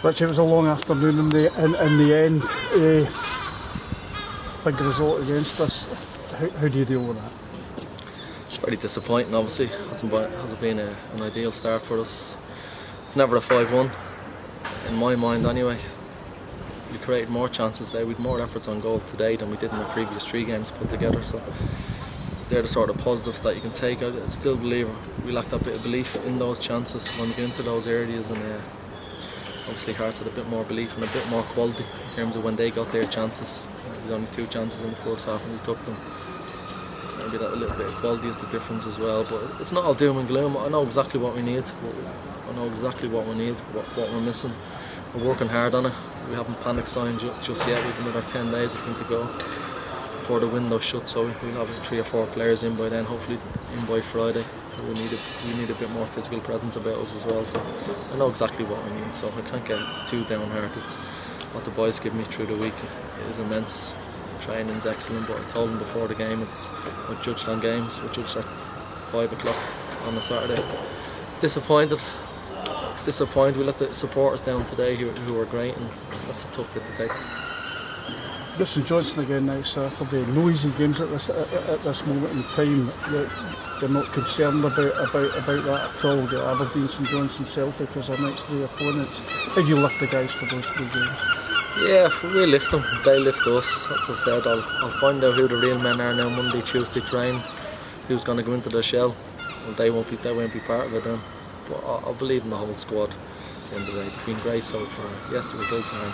Richie, it was a long afternoon in the end. Big result against us. How do you deal with that? It's very disappointing, obviously. Hasn't been an ideal start for us. It's never a 5-1, in my mind anyway. We created more chances today, we had more efforts on goal today than we did in the previous 3 games put together. So they're the sort of positives that you can take. I still believe we lack that bit of belief in those chances when we get into those areas, and obviously Hearts had a bit more belief and a bit more quality in terms of when they got their chances. There's only 2 chances in the first half and we took them. Maybe that a little bit of quality is the difference as well, but it's not all doom and gloom. I know exactly what we need. I know exactly what we need, what we're missing. We're working hard on it. We haven't panic signed just yet. We've another 10 days I think to go before the window shuts, so we'll have 3 or 4 players in by then, hopefully in by Friday. We need a bit more physical presence about us as well, so I know exactly what we need, so I can't get too downhearted. What the boys give me through the week is immense. Training's excellent, but I told them before the game we're judged on games. We're judged at 5 o'clock on a Saturday. Disappointed. We let the supporters down today who were great, and that's a tough bit to take. St Johnstone again next Saturday. No easy games at this moment in time. You're not concerned about that at all. You've got Aberdeen, St Johnstone, Celtic as our next 3 opponents. How do you lift the guys for those 3 games? Yeah, we lift them, they lift us. As I said, I'll find out who the real men are now Monday, Tuesday train. Who's going to go into the shell? Well, they won't be part of it then. But I believe in the whole squad. At the end of the day, they've been great so far. Yes, the results aren't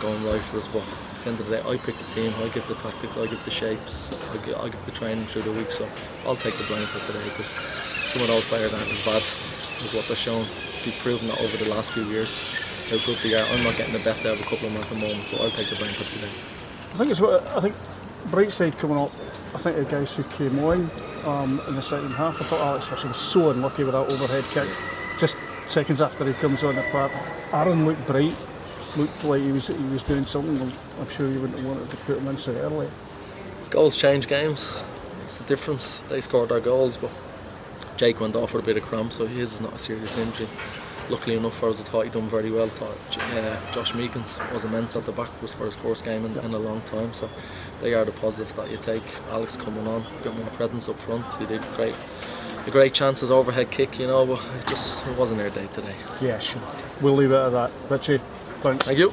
going right for us, but at the end of the day, I pick the team, I give the tactics, I give the shapes, I give the training through the week. So I'll take the blame for today, because some of those players aren't as bad as what they're showing. They've proven that over the last few years how good they are. I'm not getting the best out of a couple of them at the moment, so I'll take the blame for today. I think bright side coming up. I think the guys who came on in the second half, I thought Alex Fisher was so unlucky with that overhead kick. Just seconds after he comes on the park, Aaron looked bright, looked like he was doing something. I'm sure you wouldn't have wanted to put him in so early. Goals change games. That's the difference. They scored our goals, but Jake went off with a bit of cramp, so his is not a serious injury. Luckily enough for us, I thought he'd done very well. Josh Meekins was immense at the back, was for his first game in a long time, so they are the positives that you take. Alex coming on, a bit more presence up front. He did a great chance, his overhead kick, but it wasn't their day today. Yeah, sure. We'll leave it at that. Richie, thanks. Thank you.